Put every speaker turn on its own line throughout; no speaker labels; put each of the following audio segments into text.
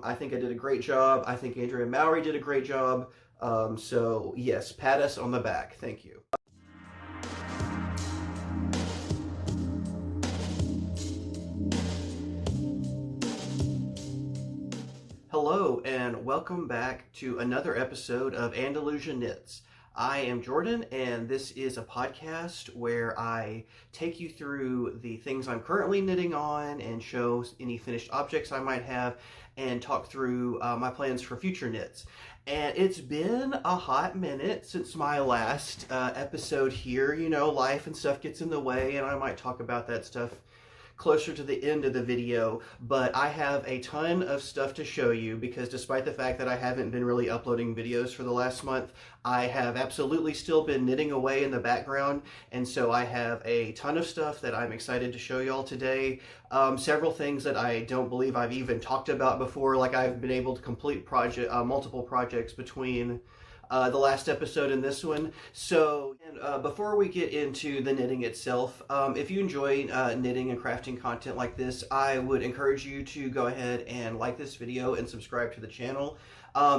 I think I did a great job. I think Andrea and Mallory did a great job. So yes, pat us on the back. Thank you. Hello and welcome back to another episode of Andalusia Knits. I am Jordan, and this is a podcast where I take you through the things I'm currently knitting on and show any finished objects I might have and talk through my plans for future knits. And it's been a hot minute since my last episode here. You know, life and stuff gets in the way, and I might talk about that stuff closer to the end of the video, but I have a ton of stuff to show you because despite the fact that I haven't been really uploading videos for the last month, I have absolutely still been knitting away in the background, and so I have a ton of stuff that I'm excited to show y'all today. Several things that I don't believe I've even talked about before, like I've been able to complete multiple projects between the last episode and this one. So before we get into the knitting itself, if you enjoy knitting and crafting content like this, I would encourage you to go ahead and like this video and subscribe to the channel.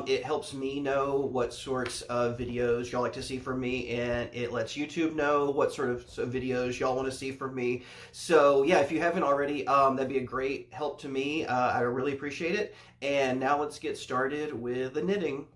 It helps me know what sorts of videos y'all like to see from me, and it lets YouTube know what sort of videos y'all want to see from me. So yeah, if you haven't already, that'd be a great help to me. I really appreciate it. And now let's get started with the knitting.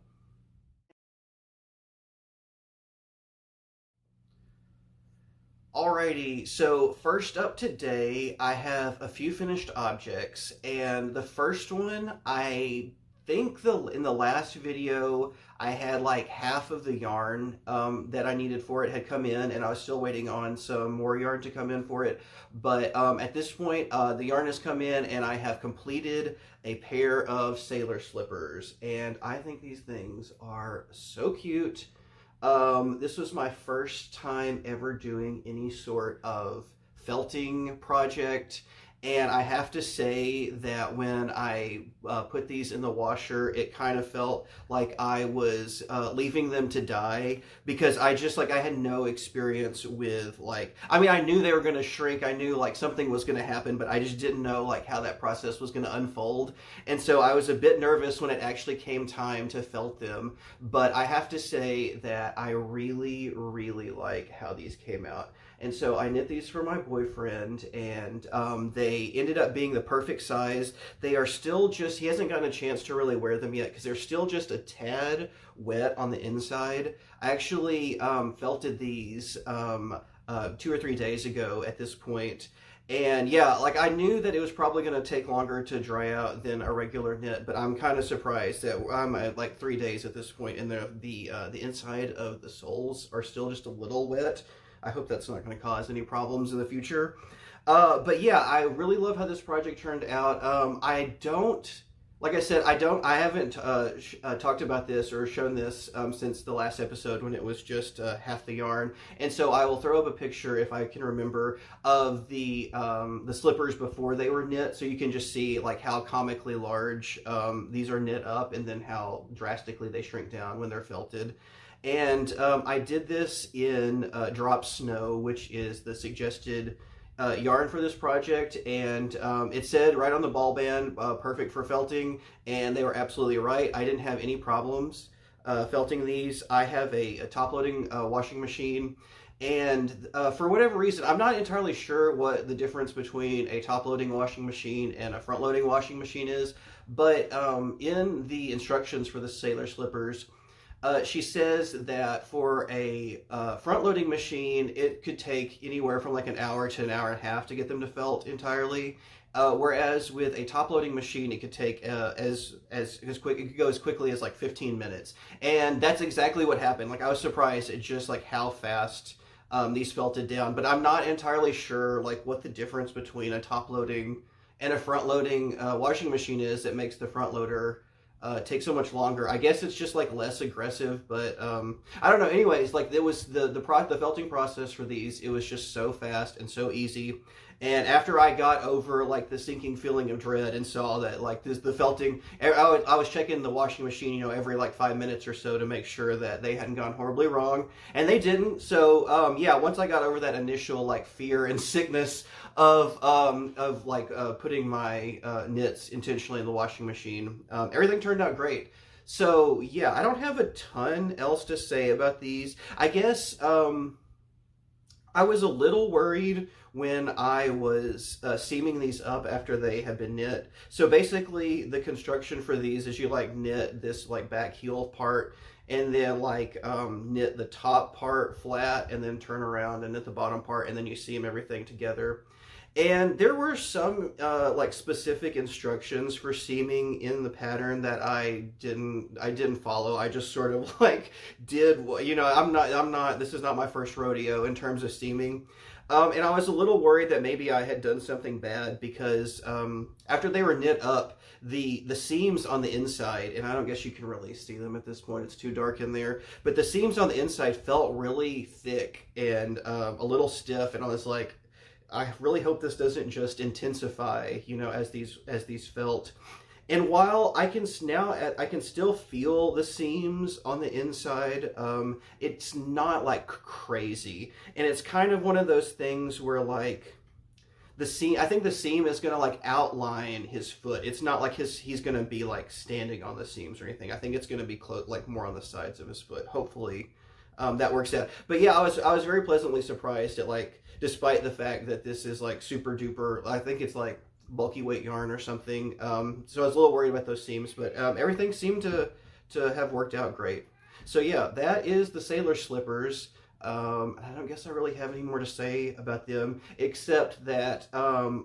Alrighty, so first up today, I have a few finished objects, and the first one, I think in the last video, I had like half of the yarn that I needed for it had come in, and I was still waiting on some more yarn to come in for it. But at this point, the yarn has come in, and I have completed a pair of sailor slippers, and I think these things are so cute. This was my first time ever doing any sort of felting project, and I have to say that when I put these in the washer, it kind of felt like I was leaving them to die, because I had no experience with, I mean, I knew they were going to shrink, I knew like something was going to happen, but I just didn't know like how that process was going to unfold, and so I was a bit nervous when it actually came time to felt them. But I have to say that I really, really like how these came out. And so I knit these for my boyfriend, and they ended up being the perfect size. They are still just, he hasn't gotten a chance to really wear them yet because they're still just a tad wet on the inside. I actually felted these 2 or 3 days ago at this point. And yeah, like I knew that it was probably going to take longer to dry out than a regular knit, but I'm kind of surprised that I'm at like 3 days at this point, and the inside of the soles are still just a little wet. I hope that's not going to cause any problems in the future. But yeah, I really love how this project turned out. Like I said, I haven't talked about this or shown this since the last episode when it was just half the yarn. And so I will throw up a picture, if I can remember, of the slippers before they were knit, so you can just see like how comically large these are knit up, and then how drastically they shrink down when they're felted. And I did this in Drop Snow, which is the suggested yarn for this project, and it said right on the ball band, perfect for felting, and they were absolutely right. I didn't have any problems felting these. I have a top-loading washing machine, and for whatever reason, I'm not entirely sure what the difference between a top-loading washing machine and a front-loading washing machine is, but in the instructions for the sailor slippers, she says that for a front-loading machine, it could take anywhere from like an hour to an hour and a half to get them to felt entirely. Whereas with a top-loading machine, it could take it could go as quickly as like 15 minutes. And that's exactly what happened. Like I was surprised at just like how fast these felted down. But I'm not entirely sure like what the difference between a top-loading and a front-loading washing machine is that makes the front-loader take so much longer. I guess it's just like less aggressive, but I don't know. Anyways, like it was the felting process for these, it was just so fast and so easy. And after I got over like the sinking feeling of dread and saw that like the felting, I was checking the washing machine, you know, every like 5 minutes or so to make sure that they hadn't gone horribly wrong, and they didn't. So yeah, once I got over that initial like fear and sickness of like putting my knits intentionally in the washing machine. Everything turned out great. So yeah, I don't have a ton else to say about these. I guess I was a little worried when I was seaming these up after they had been knit. So basically, the construction for these is you like knit this like back heel part, and then like knit the top part flat, and then turn around and knit the bottom part, and then you seam everything together. And there were some like specific instructions for seaming in the pattern that I didn't follow. I just sort of like did, you know, I'm not this is not my first rodeo in terms of seaming. And I was a little worried that maybe I had done something bad because after they were knit up, the seams on the inside, and I don't guess you can really see them at this point, it's too dark in there, but the seams on the inside felt really thick and a little stiff, and I was like, I really hope this doesn't just intensify, you know, as these felt. And while I can still feel the seams on the inside, it's not like crazy. And it's kind of one of those things where like the seam, I think the seam is gonna like outline his foot. It's not like he's gonna be like standing on the seams or anything. I think it's gonna be like more on the sides of his foot. Hopefully, that works out. But yeah, I was very pleasantly surprised at like, despite the fact that this is like super duper, I think it's like bulky weight yarn or something. So I was a little worried about those seams, but everything seemed to have worked out great. So yeah, that is the sailor slippers. I don't guess I really have any more to say about them, except that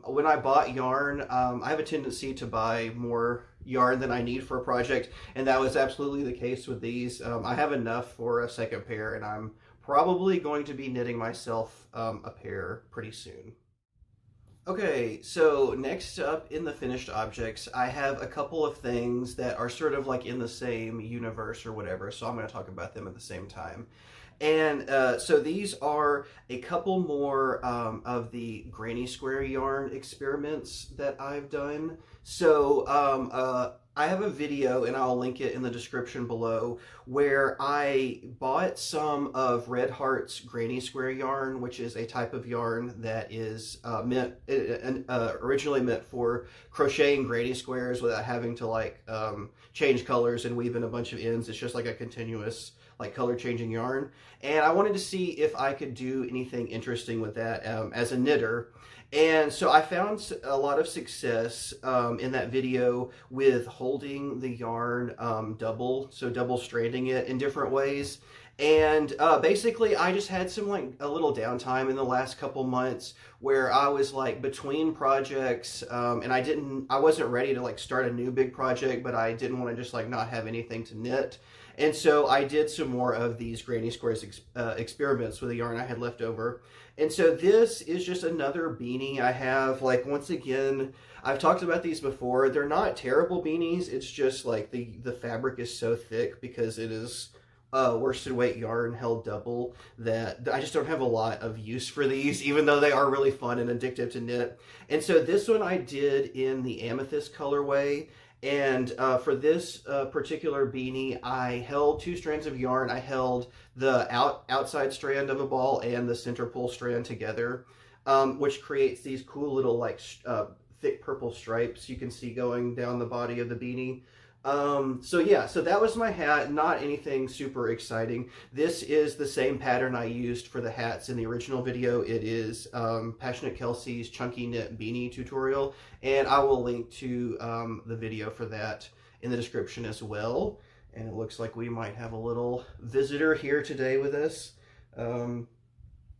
when I bought yarn, I have a tendency to buy more yarn than I need for a project, and that was absolutely the case with these. I have enough for a second pair, and I'm probably going to be knitting myself a pair pretty soon. Okay, so next up in the finished objects, I have a couple of things that are sort of like in the same universe or whatever, so I'm going to talk about them at the same time. And so these are a couple more of the granny square yarn experiments that I've done. So I have a video, and I'll link it in the description below, where I bought some of Red Heart's granny square yarn, which is a type of yarn that is originally meant for crocheting granny squares without having to like change colors and weave in a bunch of ends. It's just like a continuous like color changing yarn, and I wanted to see if I could do anything interesting with that as a knitter. And so I found a lot of success in that video with holding the yarn double stranding it in different ways. And basically I just had some like a little downtime in the last couple months where I was like between projects, and I wasn't ready to like start a new big project, but I didn't want to just like not have anything to knit. And so I did some more of these granny squares experiments with the yarn I had left over. And so this is just another beanie I have. Like, once again, I've talked about these before. They're not terrible beanies. It's just like the fabric is so thick because it is worsted weight yarn held double that I just don't have a lot of use for these, even though they are really fun and addictive to knit. And so this one I did in the amethyst colorway. And for this particular beanie, I held two strands of yarn. I held the outside strand of a ball and the center pull strand together, which creates these cool little like thick purple stripes you can see going down the body of the beanie. So yeah, so that was my hat. Not anything super exciting. This is the same pattern I used for the hats in the original video. It is Passionate Kelsey's Chunky Knit Beanie tutorial, and I will link to the video for that in the description as well. And it looks like we might have a little visitor here today with us. I'm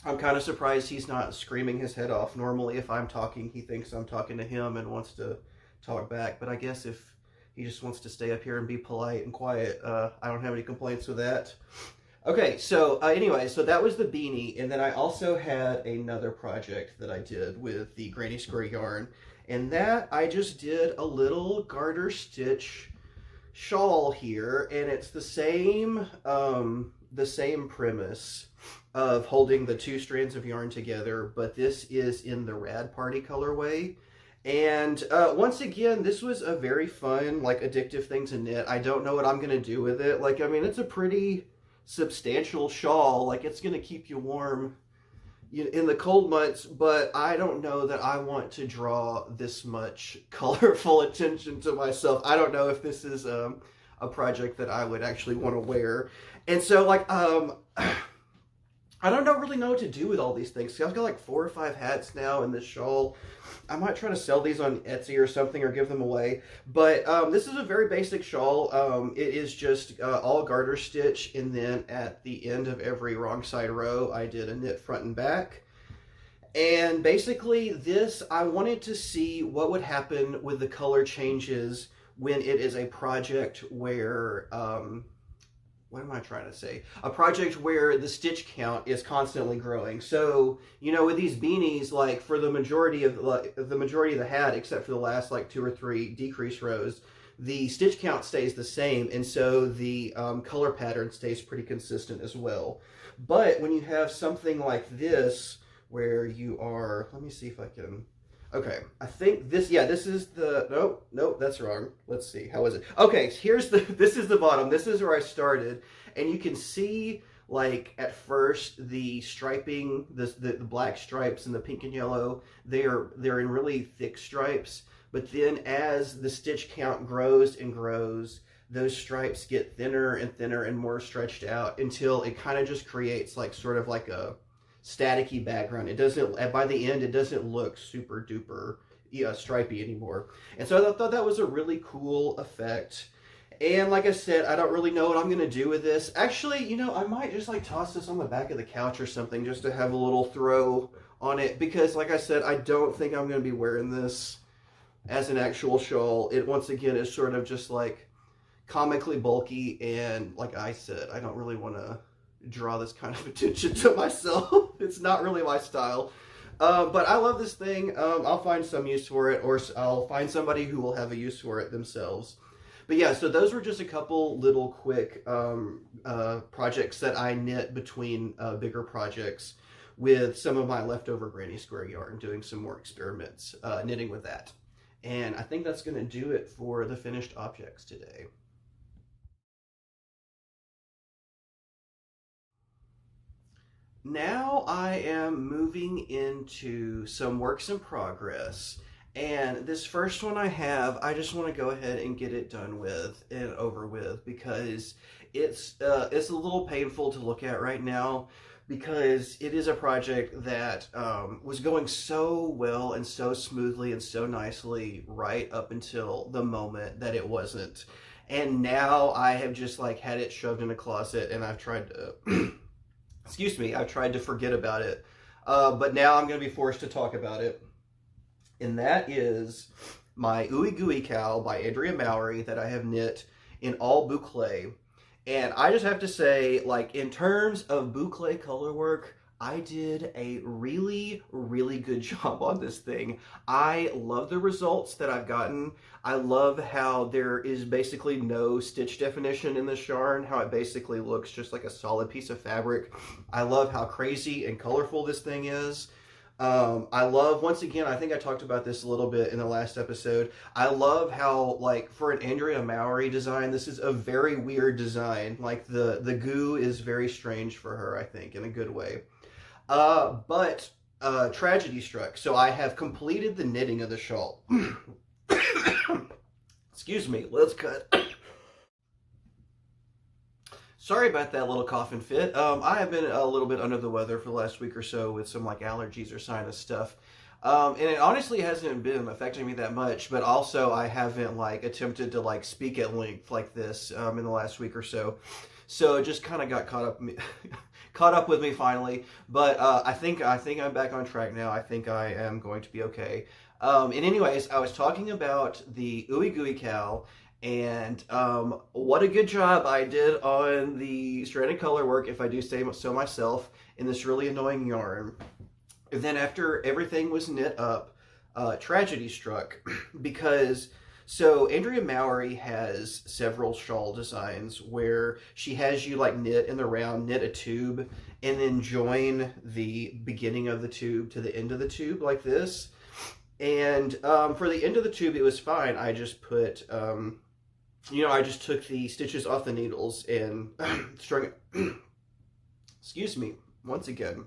kind of surprised he's not screaming his head off. Normally, if I'm talking, he thinks I'm talking to him and wants to talk back, but I guess if he just wants to stay up here and be polite and quiet, I don't have any complaints with that. Okay, so anyway, so that was the beanie, and then I also had another project that I did with the granny square yarn, and that I just did a little garter stitch shawl here, and it's the same premise of holding the two strands of yarn together, but this is in the Rad Party colorway. And once again, this was a very fun, like, addictive thing to knit. I don't know what I'm going to do with it. Like, I mean, it's a pretty substantial shawl. Like, it's going to keep you warm in the cold months, but I don't know that I want to draw this much colorful attention to myself. I don't know if this is a project that I would actually want to wear. And so like I don't really know what to do with all these things. I've got like 4 or 5 hats now and this shawl. I might try to sell these on Etsy or something or give them away. But this is a very basic shawl. It is just all garter stitch, and then at the end of every wrong side row, I did a knit front and back. And basically this, I wanted to see what would happen with the color changes when it is a project where what am I trying to say? A project where the stitch count is constantly growing. So, you know, with these beanies, like for the majority of the hat, except for the last like 2 or 3 decrease rows, the stitch count stays the same, and so the color pattern stays pretty consistent as well. But when you have something like this, where you are, let me see if I can. Okay, I think this, yeah, this is the, nope, that's wrong. Let's see, how is it? Okay, this is the bottom. This is where I started. And you can see, like, at first, the striping, the black stripes and the pink and yellow, they're in really thick stripes. But then as the stitch count grows and grows, those stripes get thinner and thinner and more stretched out until it kind of just creates, like, sort of like a staticky background. It doesn't, by the end, it doesn't look super duper stripey anymore. And so I thought that was a really cool effect. And like I said, I don't really know what I'm going to do with this. Actually, you know, I might just like toss this on the back of the couch or something just to have a little throw on it. Because like I said, I don't think I'm going to be wearing this as an actual shawl. It, once again, is sort of just like comically bulky. And like I said, I don't really want to draw this kind of attention to myself. It's not really my style. But I love this thing. I'll find some use for it, or I'll find somebody who will have a use for it themselves. But yeah, so those were just a couple little quick projects that I knit between bigger projects with some of my leftover granny square yarn, doing some more experiments knitting with that. And I think that's going to do it for the finished objects today. Now I am moving into some works in progress. And this first one I have, I just want to go ahead and get it done with and over with, because it's a little painful to look at right now, because it is a project that was going so well and so smoothly and so nicely right up until the moment that it wasn't. And now I have just like had it shoved in a closet, and I've tried to excuse me, I've tried to forget about it. But now I'm going to be forced to talk about it. And that is my Ooey Gooey cowl by Andrea Mowry that I have knit in all boucle. And I just have to say, like, in terms of boucle color work, I did a really, really good job on this thing. I love the results that I've gotten. I love how there is basically no stitch definition in this yarn, how it basically looks just like a solid piece of fabric. I love how crazy and colorful this thing is. I love, once again, I think I talked about this a little bit in the last episode, I love how, like, for an Andrea Mowry design, this is a very weird design. Like, the goo is very strange for her, I think, in a good way. But tragedy struck. So I have completed the knitting of the shawl. Excuse me, let's cut. Sorry about that little coughing fit. I have been a little bit under the weather for the last week or so with some like allergies or sinus stuff. And it honestly hasn't been affecting me that much, but also I haven't like attempted to like speak at length like this in the last week or so. So it just kind of got caught up with me finally. But I think I'm back on track now. I think I am going to be okay. And anyways, I was talking about the Ooey Gooey cowl. And what a good job I did on the stranded color work, if I do say so myself, in this really annoying yarn. And then after everything was knit up, tragedy struck. Because, so Andrea Mowry has several shawl designs where she has you like knit in the round, knit a tube, and then join the beginning of the tube to the end of the tube like this. And for the end of the tube, it was fine. I just put... I just took the stitches off the needles and strung it. Excuse me, once again.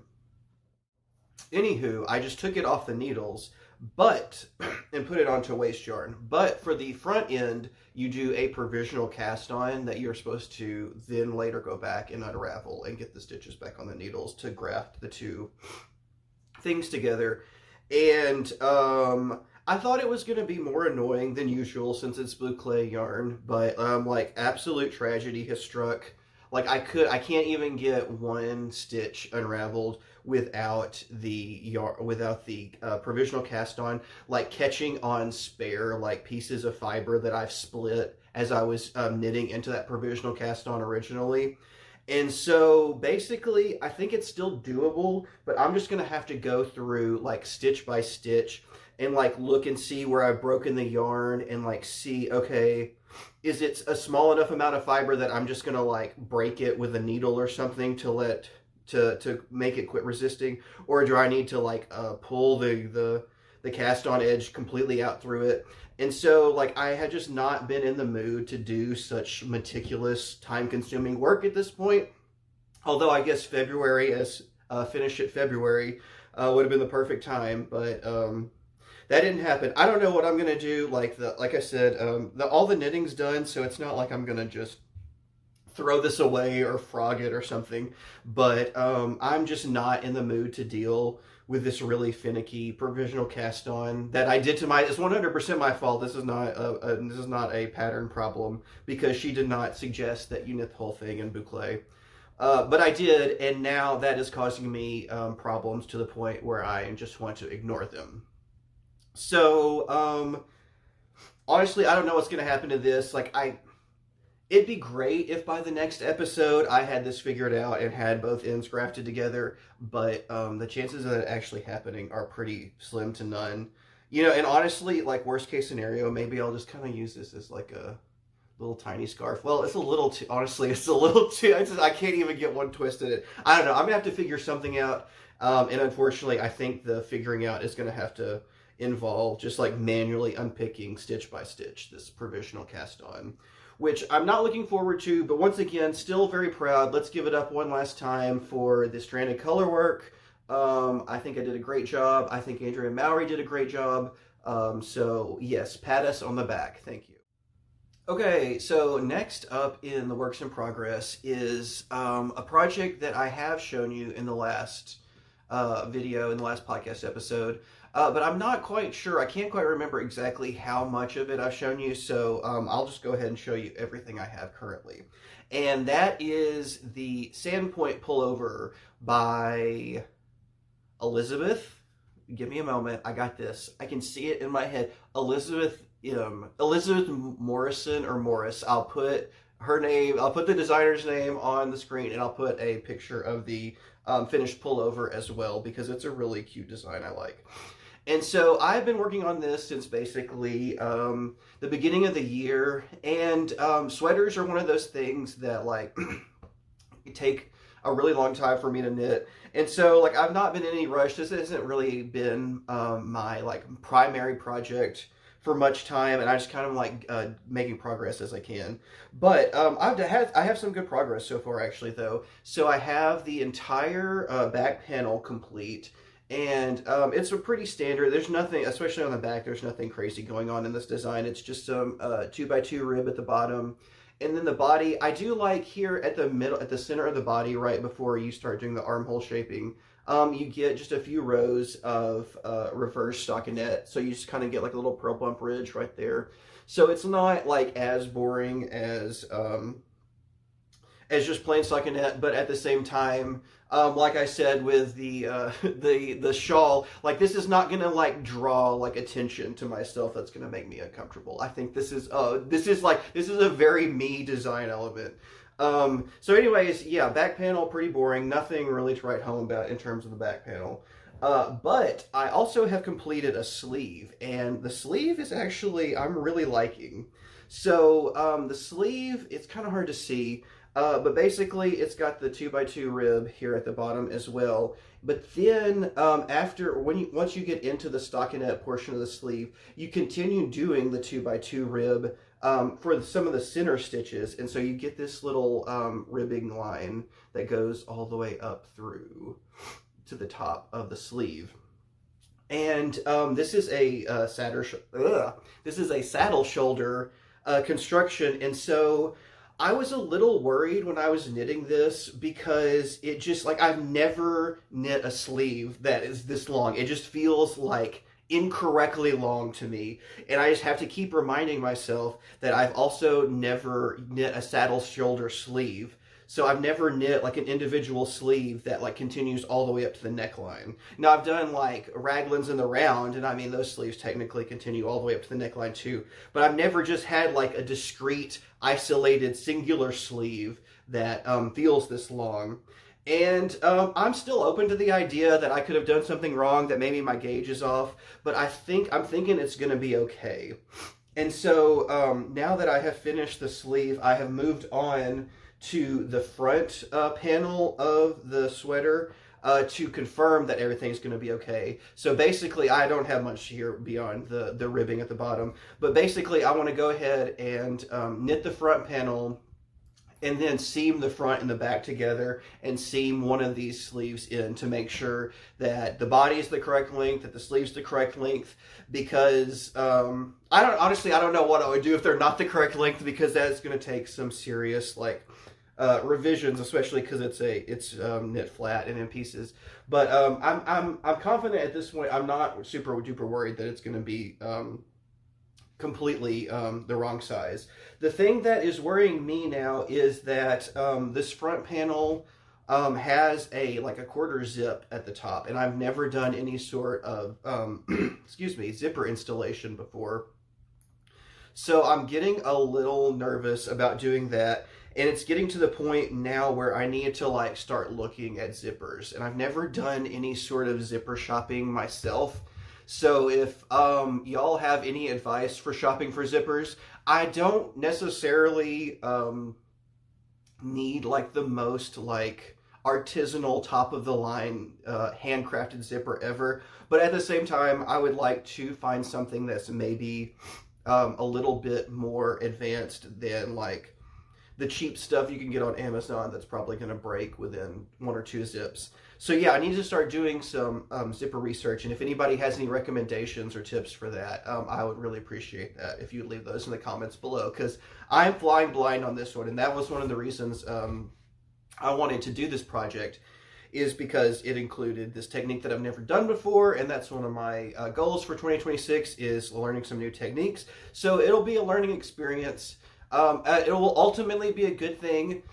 Anywho, I just took it off the needles, but and put it onto a waste yarn. But for the front end, you do a provisional cast on that you're supposed to then later go back and unravel and get the stitches back on the needles to graft the two things together. And I thought it was going to be more annoying than usual since it's blue clay yarn, but like absolute tragedy has struck. Like I can't even get one stitch unraveled without the provisional cast on, like catching on spare like pieces of fiber that I've split as I was knitting into that provisional cast on originally. And so basically, I think it's still doable, but I'm just going to have to go through like stitch by stitch and like look and see where I've broken the yarn and like see, okay, is it a small enough amount of fiber that I'm just going to like break it with a needle or something to make it quit resisting, or do I need to like pull the cast on edge completely out through it? And so like I had just not been in the mood to do such meticulous, time consuming work at this point. Although I guess February, as finish it February, would have been the perfect time, but that didn't happen. I don't know what I'm gonna do. Like I said, all the knitting's done, so it's not like I'm gonna just throw this away or frog it or something. But I'm just not in the mood to deal with this really finicky provisional cast on that I did to my. It's 100% my fault. This is not a pattern problem because she did not suggest that you knit the whole thing in boucle. But I did, and now that is causing me problems to the point where I just want to ignore them. So, honestly, I don't know what's going to happen to this. It'd be great if by the next episode I had this figured out and had both ends grafted together, but the chances of that actually happening are pretty slim to none. You know, and honestly, like worst case scenario, maybe I'll just kind of use this as like a little tiny scarf. Well, it's a little too, honestly, it's a little too, I can't even get one twist in it. I don't know. I'm going to have to figure something out. And unfortunately, I think the figuring out is going to have to involve just like manually unpicking stitch by stitch this provisional cast on, which I'm not looking forward to, but once again, still very proud. Let's give it up one last time for the stranded color work. I think I did a great job. I think Andrea and Mallory did a great job. So yes, pat us on the back. Thank you. Okay, so next up in the works in progress is a project that I have shown you in the last video, in the last podcast episode. But I'm not quite sure. I can't quite remember exactly how much of it I've shown you, so I'll just go ahead and show you everything I have currently. And that is the Sandpoint pullover by Elizabeth. Give me a moment. I got this. I can see it in my head. Elizabeth Morrison or Morris. I'll put her name. I'll put the designer's name on the screen, and I'll put a picture of the finished pullover as well because it's a really cute design I like. And so I've been working on this since basically the beginning of the year, and sweaters are one of those things that like take a really long time for me to knit. And so like I've not been in any rush. This hasn't really been my like primary project for much time, and I just kind of like making progress as I can. But I have some good progress so far actually though. So I have the entire back panel complete. And it's a pretty standard. There's nothing, especially on the back, there's nothing crazy going on in this design. It's just some 2x2 rib at the bottom. And then the body, I do like here at the middle, at the center of the body, right before you start doing the armhole shaping, you get just a few rows of reverse stockinette. So you just kind of get like a little pearl bump ridge right there. So it's not like as boring as just plain stockinette, but at the same time, like I said with the shawl, like this is not gonna like draw like attention to myself. That's gonna make me uncomfortable. I think this is a very me design element. So anyways, yeah, back panel pretty boring. Nothing really to write home about in terms of the back panel. But I also have completed a sleeve, and the sleeve is actually I'm really liking. So the sleeve, it's kind of hard to see. But basically, it's got the 2x2 rib here at the bottom as well. But then, once you get into the stockinette portion of the sleeve, you continue doing the 2x2 rib for some of the center stitches, and so you get this little ribbing line that goes all the way up through. to the top of the sleeve. And this is a this is a saddle shoulder construction, and so I was a little worried when I was knitting this because it just like I've never knit a sleeve that is this long. It just feels like incorrectly long to me, and I just have to keep reminding myself that I've also never knit a saddle shoulder sleeve. So I've never knit like an individual sleeve that like continues all the way up to the neckline. Now I've done like raglans in the round, and I mean those sleeves technically continue all the way up to the neckline too. But I've never just had like a discrete, isolated, singular sleeve that feels this long. And I'm still open to the idea that I could have done something wrong, that maybe my gauge is off, but I'm thinking it's going to be okay. And so now that I have finished the sleeve, I have moved on to the front panel of the sweater to confirm that everything's going to be okay. So basically, I don't have much here beyond the ribbing at the bottom, but basically I want to go ahead and knit the front panel and then seam the front and the back together and seam one of these sleeves in to make sure that the body is the correct length, that the sleeve's the correct length, because I don't know what I would do if they're not the correct length, because that's going to take some serious like revisions, especially because it's knit flat and in pieces. But I'm confident at this point. I'm not super duper worried that it's going to be completely the wrong size. The thing that is worrying me now is that this front panel has a quarter zip at the top, and I've never done any sort of excuse me, zipper installation before. So I'm getting a little nervous about doing that, and it's getting to the point now where I need to like start looking at zippers, and I've never done any sort of zipper shopping myself. So if y'all have any advice for shopping for zippers, I don't necessarily need like the most like artisanal top of the line handcrafted zipper ever, but at the same time I would like to find something that's maybe a little bit more advanced than like the cheap stuff you can get on Amazon that's probably going to break within 1 or 2 zips. So yeah, I need to start doing some zipper research, and if anybody has any recommendations or tips for that, I would really appreciate that if you would leave those in the comments below, because I'm flying blind on this one, and that was one of the reasons I wanted to do this project, is because it included this technique that I've never done before, and that's one of my goals for 2026 is learning some new techniques. So it'll be a learning experience. It will ultimately be a good thing.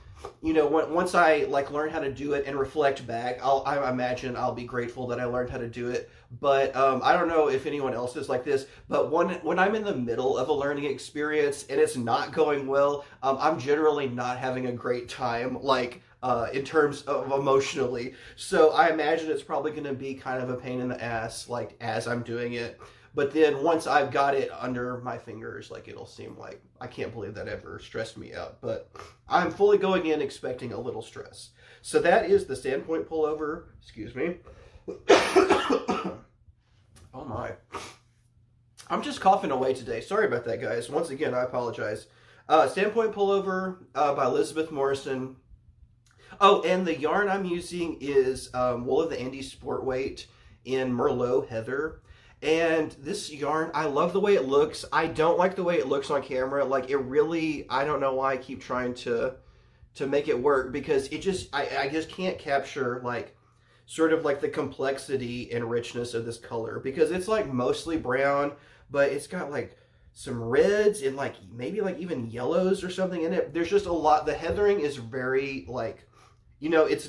You know, once I like learn how to do it and reflect back, I imagine I'll be grateful that I learned how to do it. But I don't know if anyone else is like this, but when I'm in the middle of a learning experience and it's not going well, I'm generally not having a great time, like in terms of emotionally. So I imagine it's probably going to be kind of a pain in the ass, like as I'm doing it. But then once I've got it under my fingers, like it'll seem like I can't believe that ever stressed me out. But I'm fully going in expecting a little stress. So that is the standpoint pullover. Excuse me. Oh my. I'm just coughing away today. Sorry about that, guys. Once again, I apologize. Standpoint pullover by Elizabeth Morrison. Oh, and the yarn I'm using is Wool of the Andes Sport Weight in Merlot Heather. And this yarn, I love the way it looks. I don't like the way it looks on camera. Like it really, I don't know why I keep trying to make it work, because it just, I just can't capture like sort of like the complexity and richness of this color, because it's like mostly brown, but it's got like some reds and like maybe like even yellows or something in it. There's just a lot. The heathering is very like, you know, it's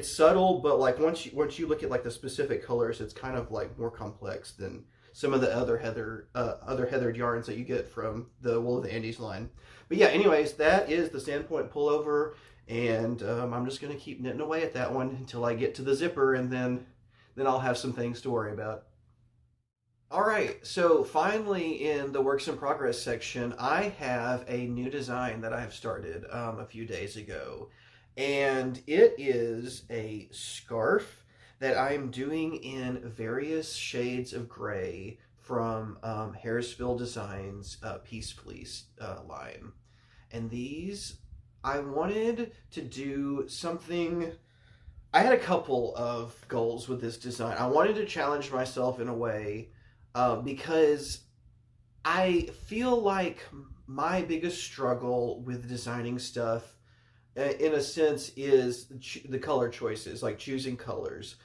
subtle, but like once you look at like the specific colors, it's kind of like more complex than some of the other heathered yarns that you get from the Wool of the Andes line. But yeah, anyways, that is the standpoint pullover, and I'm just gonna keep knitting away at that one until I get to the zipper, and then I'll have some things to worry about. All right, so finally in the works in progress section, I have a new design that I have started a few days ago. And it is a scarf that I'm doing in various shades of gray from Harrisville Designs Peace Fleece line. And these, I wanted to do something I had a couple of goals with this design. I wanted to challenge myself in a way because I feel like my biggest struggle with designing stuff, in a sense, is the color choices, like choosing colors.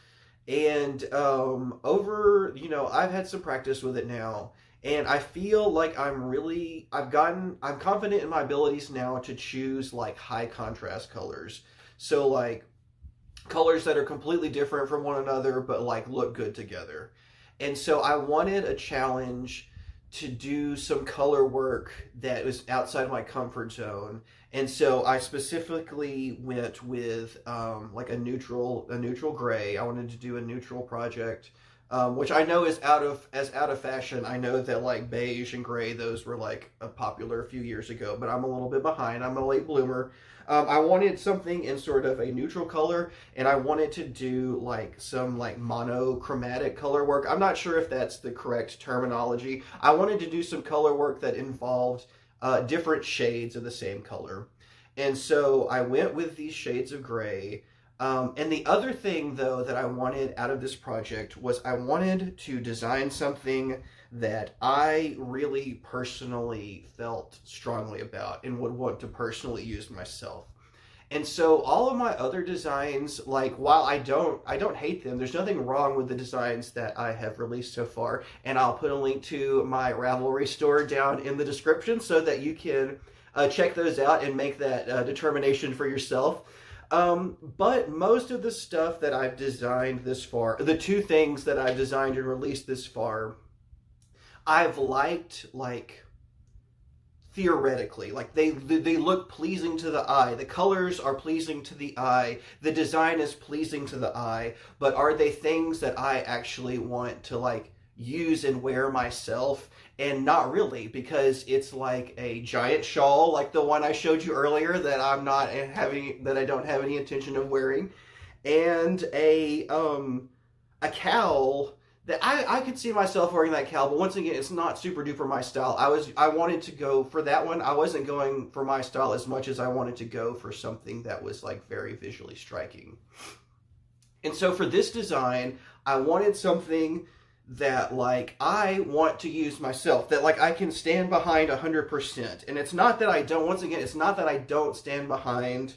And over, I've had some practice with it now, and I feel like I'm confident in my abilities now to choose like high contrast colors. So like colors that are completely different from one another but like look good together. And so I wanted a challenge to do some color work that was outside my comfort zone. And so I specifically went with like a neutral gray. I wanted to do a neutral project, which I know is out of fashion. I know that like beige and gray, those were like popular a few years ago, but I'm a little bit behind. I'm a late bloomer. I wanted something in sort of a neutral color, and I wanted to do like some like monochromatic color work. I'm not sure if that's the correct terminology. I wanted to do some color work that involved different shades of the same color. And so I went with these shades of gray. And the other thing, though, that I wanted out of this project was I wanted to design something that I really personally felt strongly about and would want to personally use myself. And so all of my other designs, like while I don't hate them, there's nothing wrong with the designs that I have released so far. And I'll put a link to my Ravelry store down in the description so that you can check those out and make that determination for yourself. But most of the stuff that I've designed this far, the two things that I've designed and released this far, I've liked like theoretically, like they look pleasing to the eye. The colors are pleasing to the eye. The design is pleasing to the eye. But are they things that I actually want to like use and wear myself? And not really, because it's like a giant shawl, like the one I showed you earlier that I don't have any intention of wearing, and a cowl that I could see myself wearing that cowl, but once again, it's not super duper my style. I wanted to go for that one. I wasn't going for my style as much as I wanted to go for something that was like very visually striking. And so for this design, I wanted something that like I want to use myself, that like I can stand behind 100%. And it's not that I don't, once again, it's not that I don't stand behind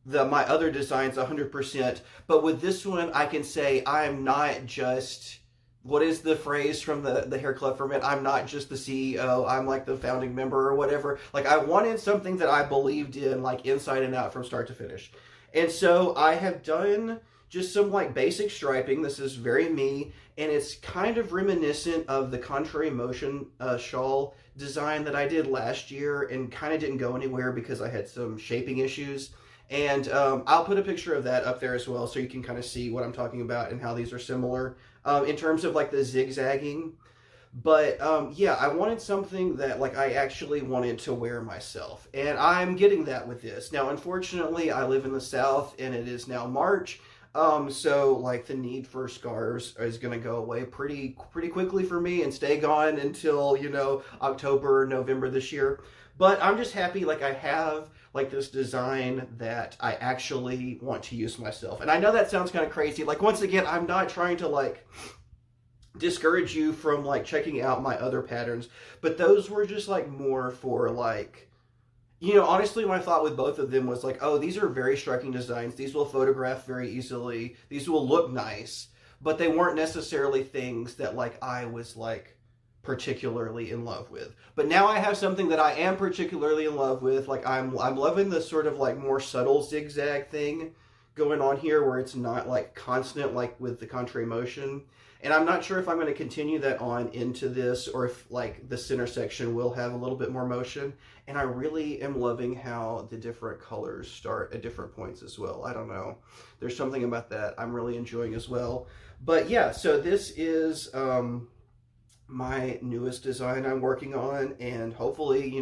my other designs 100%, but with this one I can say I'm not just, what is the phrase from the hair club ferment, I'm not just the CEO, I'm like the founding member or whatever. Like I wanted something that I believed in like inside and out from start to finish. And so I have done just some like basic striping. This is very me, and it's kind of reminiscent of the contrary motion shawl design that I did last year and kind of didn't go anywhere because I had some shaping issues. And I'll put a picture of that up there as well so you can kind of see what I'm talking about and how these are similar in terms of like the zigzagging. But yeah, I wanted something that like I actually wanted to wear myself, and I'm getting that with this. Now, unfortunately, I live in the South, and it is now March, so like the need for scarves is gonna go away pretty quickly for me and stay gone until October, November this year. But I'm just happy like I have like this design that I actually want to use myself. And I know that sounds kind of crazy. Like once again, I'm not trying to like discourage you from like checking out my other patterns, but those were just like more for like, honestly, my thought with both of them was like, oh, these are very striking designs. These will photograph very easily. These will look nice, but they weren't necessarily things that like I was like particularly in love with. But now I have something that I am particularly in love with. Like I'm loving the sort of like more subtle zigzag thing going on here where it's not like constant like with the contrary motion. And I'm not sure if I'm going to continue that on into this or if like the center section will have a little bit more motion. And I really am loving how the different colors start at different points as well. I don't know. There's something about that I'm really enjoying as well. But yeah, so this is my newest design I'm working on, and hopefully,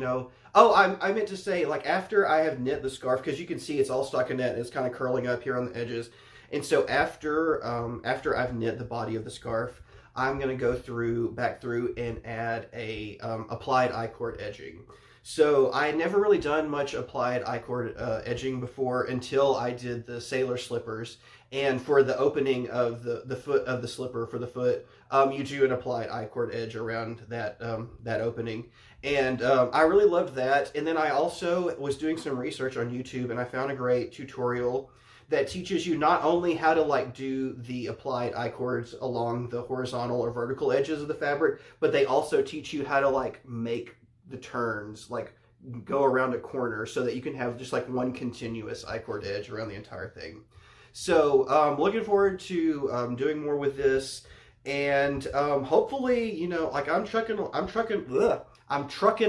oh, I meant to say, like, after I have knit the scarf, because you can see it's all stockinette, it's kind of curling up here on the edges, and so after I've knit the body of the scarf, I'm going to go back through and add a applied I-cord edging. So I never really done much applied I-cord edging before until I did the sailor slippers. And for the opening of the foot of the slipper for the foot, you do an applied I-cord edge around that opening. And I really loved that. And then I also was doing some research on YouTube, and I found a great tutorial that teaches you not only how to like do the applied I-cords along the horizontal or vertical edges of the fabric, but they also teach you how to like make the turns, like go around a corner so that you can have just like one continuous I-cord edge around the entire thing. So looking forward to doing more with this, and hopefully, you know, like I'm trucking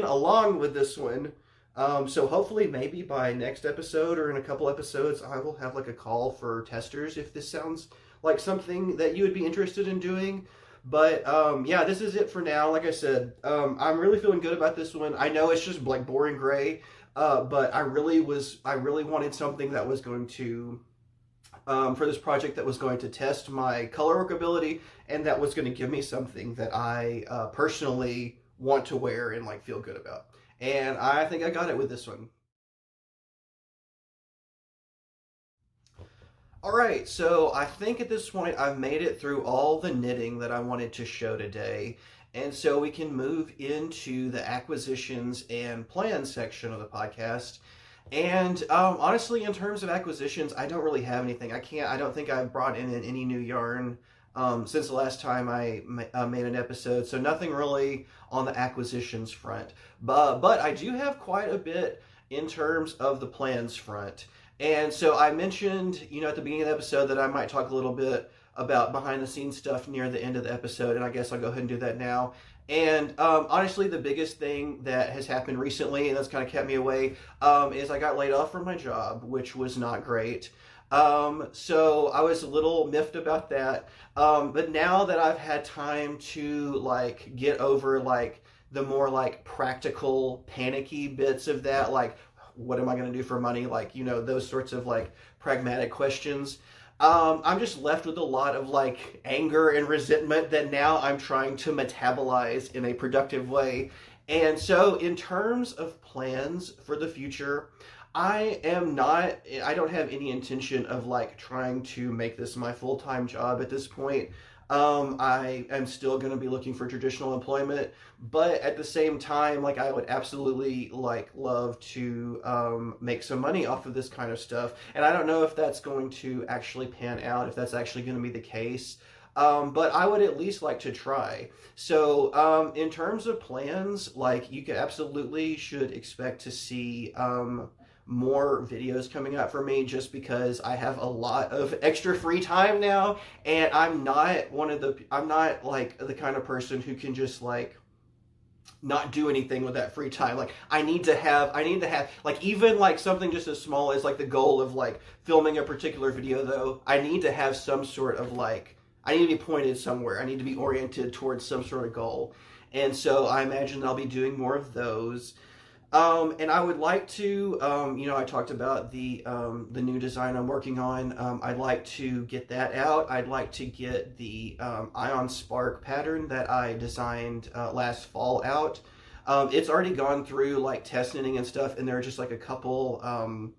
along with this one. So hopefully maybe by next episode or in a couple episodes, I will have like a call for testers if this sounds like something that you would be interested in doing. But yeah, this is it for now. Like I said, I'm really feeling good about this one. I know it's just like boring gray, but I really wanted something that was going to for this project that was going to test my color work ability, and that was going to give me something that I personally want to wear and like feel good about. And I think I got it with this one. All right, so I think at this point I've made it through all the knitting that I wanted to show today. And so we can move into the acquisitions and plans section of the podcast. And honestly, in terms of acquisitions, I don't really have anything. I don't think I've brought in any new yarn since the last time I made an episode. So nothing really on the acquisitions front. But I do have quite a bit in terms of the plans front. And so I mentioned, you know, at the beginning of the episode that I might talk a little bit about behind the scenes stuff near the end of the episode, and I guess I'll go ahead and do that now. And honestly, the biggest thing that has happened recently, and that's kind of kept me away, is I got laid off from my job, which was not great. So I was a little miffed about that. But now that I've had time to like get over like the more like practical, panicky bits of that, like what am I going to do for money? Like, you know, those sorts of like pragmatic questions. I'm just left with a lot of like anger and resentment that now I'm trying to metabolize in a productive way. And so, in terms of plans for the future, I don't have any intention of like trying to make this my full-time job at this point. I am still going to be looking for traditional employment, but at the same time, like I would absolutely like love to make some money off of this kind of stuff. And I don't know if that's going to actually pan out, if that's actually going to be the case. But I would at least like to try. So, in terms of plans, like you could absolutely should expect to see more videos coming out for me just because I have a lot of extra free time now, and I'm not like the kind of person who can just like not do anything with that free time. Like I need to have like even like something just as small as like the goal of like filming a particular video though. I need to have some sort of like I need to be pointed somewhere. I need to be oriented towards some sort of goal. And so I imagine I'll be doing more of those. And I would like to, you know, I talked about the new design I'm working on. I'd like to get that out. I'd like to get the Ion Spark pattern that I designed last fall out. It's already gone through like test knitting and stuff, and there are just like a couple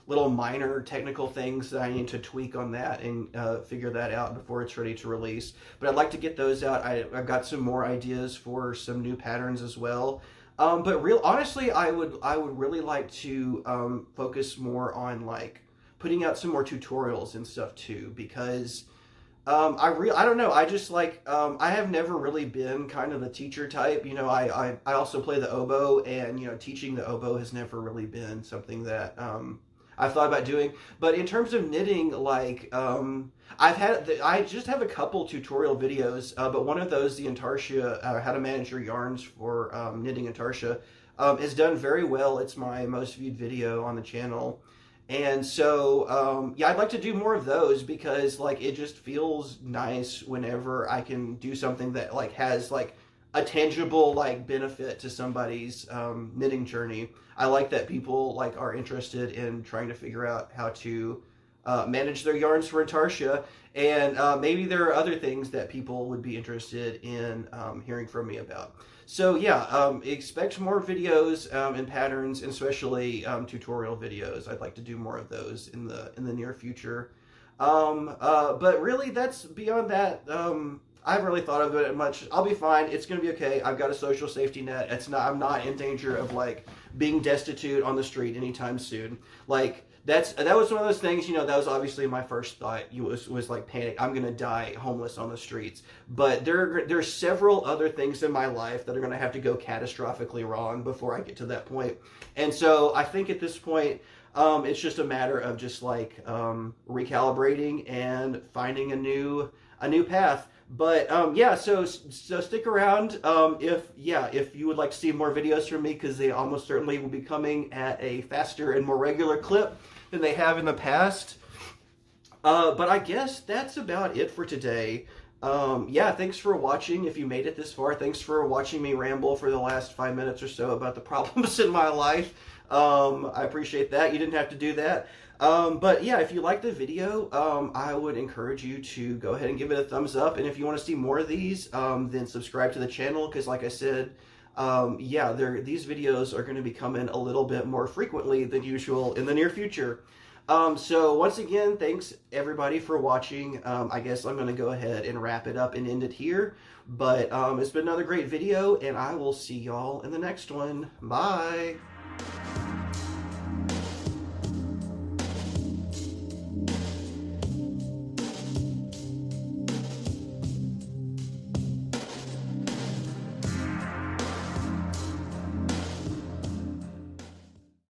little minor technical things that I need to tweak on that and figure that out before it's ready to release. But I'd like to get those out. I've got some more ideas for some new patterns as well. But honestly, I would really like to focus more on like putting out some more tutorials and stuff too, because I don't know, I just like I have never really been kind of the teacher type. You know, I also play the oboe, and you know, teaching the oboe has never really been something that I've thought about doing. But in terms of knitting, like I just have a couple tutorial videos, but one of those, the Antarsha, how to manage your yarns for knitting Antarsha, is done very well. It's my most viewed video on the channel. And so, yeah, I'd like to do more of those because like it just feels nice whenever I can do something that like has like a tangible like benefit to somebody's knitting journey. I like that people like are interested in trying to figure out how to manage their yarns for Antarsha. And maybe there are other things that people would be interested in hearing from me about. So yeah, expect more videos and patterns, and especially tutorial videos. I'd like to do more of those in the near future. But really, that's beyond that. I haven't really thought of it much. I'll be fine. It's gonna be okay. I've got a social safety net. It's not. I'm not in danger of like being destitute on the street anytime soon. Like that was one of those things. You know, that was obviously my first thought. Was like panic. I'm gonna die homeless on the streets. But there's several other things in my life that are gonna have to go catastrophically wrong before I get to that point. And so I think at this point, it's just a matter of just like recalibrating and finding a new path. But yeah, so stick around if you would like to see more videos from me, because they almost certainly will be coming at a faster and more regular clip than they have in the past. But I guess that's about it for today. Yeah, thanks for watching. If you made it this far, thanks for watching me ramble for the last 5 minutes or so about the problems in my life. I appreciate that. You didn't have to do that. But yeah, if you liked the video, I would encourage you to go ahead and give it a thumbs up. And if you want to see more of these, then subscribe to the channel, because like I said, yeah, these videos are going to be coming a little bit more frequently than usual in the near future. So once again, thanks everybody for watching. I guess I'm going to go ahead and wrap it up and end it here. But it's been another great video, and I will see y'all in the next one. Bye!